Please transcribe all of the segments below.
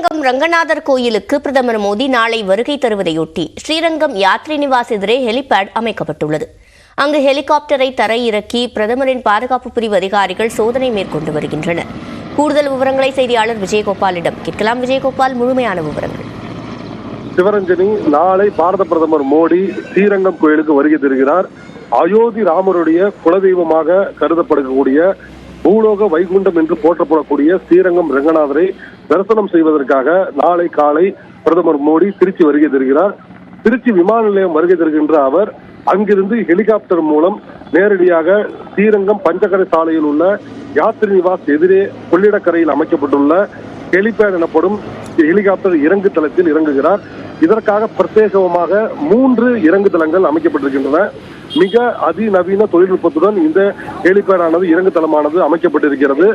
ஸ்ரீரங்கம் ரங்கநாதர் கோயிலுக்கு பிரதமர் மோடி நாளை வருகை தருவதையொட்டி ஸ்ரீரங்கம் யாத்ரி நிவாஸ் எதிரே ஹெலிபேட் அமைக்கப்பட்டுள்ளது. அங்கு ஹெலிகாப்டரை தரையிறக்கி பிரதமரின் பாதுகாப்பு பிரிவு அதிகாரிகள் சோதனை மேற்கொண்டு வருகின்றனர். கூடுதல் விவரங்களை செய்தியாளர் விஜயகோபாலிடம் கேட்கலாம். விஜயகோபால், முழுமையான விவரங்கள். சிவரஞ்சனி, நாளை பாரத பிரதமர் மோடி ஸ்ரீரங்கம் கோயிலுக்கு வருகை தருகிறார். அயோத்தி ராமருடைய குலதெய்வமாக கருதப்படக்கூடிய பூலோக வைகுண்டம் என்று போற்றப்படக்கூடிய ஸ்ரீரங்கம் ரங்கநாதரை தரிசனம் செய்வதற்காக நாளை காலை பிரதமர் மோடி திருச்சி வருகை தருகிறார். திருச்சி விமான நிலையம் வருகை தருகின்ற அவர் அங்கிருந்து ஹெலிகாப்டர் மூலம் நேரடியாக ஸ்ரீரங்கம் பஞ்சகரை சாலையில் உள்ள யாத்ரி நிவாஸ் எதிரே கொள்ளிடக்கரையில் அமைக்கப்பட்டுள்ள ஹெலிபேட் எனப்படும் ஹெலிகாப்டர் இறங்கு தளத்தில் இறங்குகிறார். இதற்காக பிரத்யேகமாக 3 இறங்கு தளங்கள் அமைக்கப்பட்டிருக்கின்றன. மிக அதிநவீன தொழில்நுட்பத்துடன் இந்த ஹெலிபேடானது இறங்கு தளமானது அமைக்கப்பட்டிருக்கிறது.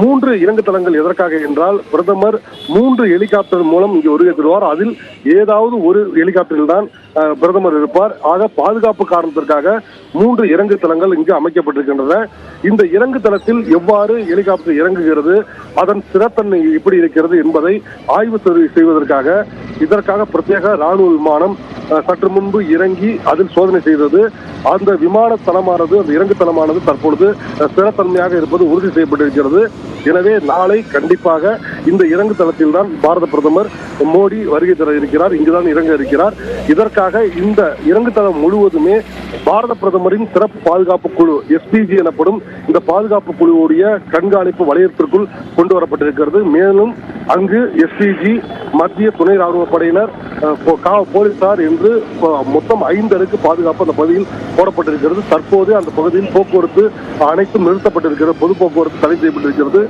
3 இறங்கு தளங்கள் எதற்காக என்றால், பிரதமர் 3 ஹெலிகாப்டர் மூலம் இங்கு வருகை தருவார். அதில் ஏதாவது ஒரு ஹெலிகாப்டரில் தான் பிரதமர் இருப்பார். ஆக பாதுகாப்பு காரணத்திற்காக 3 இறங்கு தளங்கள் இங்கு அமைக்கப்பட்டிருக்கின்றன. இந்த இறங்கு தளத்தில் எவ்வாறு ஹெலிகாப்டர் இறங்குகிறது, அதன் ஸ்திரத்தன்மை எப்படி இருக்கிறது என்பதை ஆய்வு செய்வதற்காக இதற்காக பிரத்யேக ராணுவ விமானம் சற்று முன்பு இறங்கி அதில் சோதனை செய்தது. அந்த விமான தளமானது, அந்த இறங்கு தளமானது தற்பொழுது ஸ்திரத்தன்மையாக இருப்பது உறுதி செய்யப்பட்டிருக்கிறது. எனவே நாளை கண்டிப்பாக இந்த இறங்கு தளத்தில் தான் பாரத பிரதமர் மோடி வருகை தர இருக்கிறார். இங்குதான் இறங்க இருக்கிறார். இதற்காக இந்த இறங்கு தளம் முழுவதுமே பாரத பிரதமரின் சிறப்பு பாதுகாப்பு குழு SPG எனப்படும் இந்த பாதுகாப்பு குழுவுடைய கண்காணிப்பு வளையத்திற்குள் கொண்டு வரப்பட்டிருக்கிறது. மேலும் அங்கு SPG, மத்திய துணை ராணுவ படையினர், போலீசார் என்று மொத்தம் 5 அடுக்கு பாதுகாப்பு அந்த பகுதியில் போடப்பட்டிருக்கிறது. தற்போது அந்த பகுதியில் போக்குவரத்து அனைத்தும் நிறுத்தப்பட்டிருக்கிறது. பொது போக்குவரத்து தடை செய்யப்பட்டிருக்கிறது.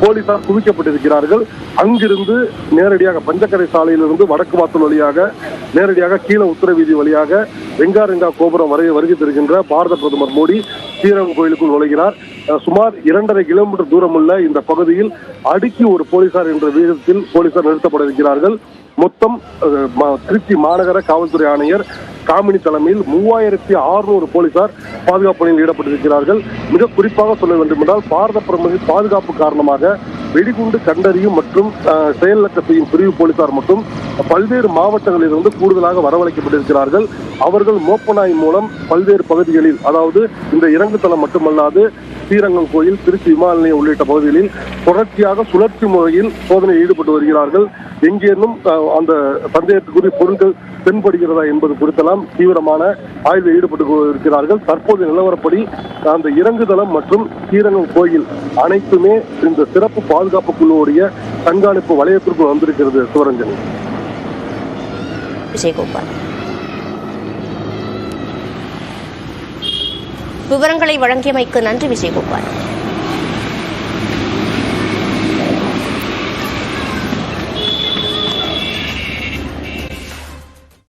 போலீசார் குவிக்கப்பட்டிருக்கிறார்கள். அங்கிருந்து நேரடியாக பஞ்சக்கரை சாலையிலிருந்து வடக்கு வாசல் வழியாக நேரடியாக கீழ உத்தரவீதி வழியாக ரெங்கா கோபுரம் வரை வருகை தருகின்ற பாரத பிரதமர் மோடி ஸ்ரீரங்கம் கோயிலுக்குள் நுழைகிறார். சுமார் 2.5 கிலோமீட்டர் தூரம் உள்ள இந்த பகுதியில் அடுக்கி ஒரு போலீசார் என்ற விகிதத்தில் போலீசார் நிறுத்தப்பட இருக்கிறார்கள். மொத்தம் திருச்சி மாநகர காவல்துறை ஆணையர் காமினி தலைமையில் 3600 போலீசார் பாதுகாப்பு பணியில் ஈடுபட்டிருக்கிறார்கள். மிக குறிப்பாக சொல்ல வேண்டும் என்றால், பாரத பிரதமரின் பாதுகாப்பு காரணமாக வெடிகுண்டு கண்டறியும் மற்றும் செயலக்க செய்யும் பிரிவு போலீசார் மட்டும் பல்வேறு மாவட்டங்களில் இருந்து கூடுதலாக வரவழைக்கப்பட்டிருக்கிறார்கள். அவர்கள் மோப்பநாய் மூலம் பல்வேறு பகுதிகளில், அதாவது இந்த இறங்கு தளம் மட்டுமல்லாது ஸ்ரீரங்கம் கோயில், திருச்சி விமான நிலையம் உள்ளிட்ட பகுதிகளில் தொடர்ச்சியாக சுழற்சி முறையில் சோதனையில் ஈடுபட்டு வருகிறார்கள். எங்கேனும் அந்த சந்தேகத்துக்குரிய பொருட்கள் தென்படுகிறதா என்பது குறித்தெல்லாம் தீவிரமான ஆய்வில் ஈடுபட்டு இருக்கிறார்கள். தற்போது நிலவரப்படி அந்த இறங்குதளம் மற்றும் ஸ்ரீரங்கம் கோயில் அனைத்துமே இந்த சிறப்பு பாதுகாப்பு குழுவுடைய கண்காணிப்பு வளையத்திற்குள் வந்திருக்கிறது. சிவரஞ்சனி, விஜயகோபால், விவரங்களை வழங்கியமைக்கு நன்றி. விஜயகோபால்.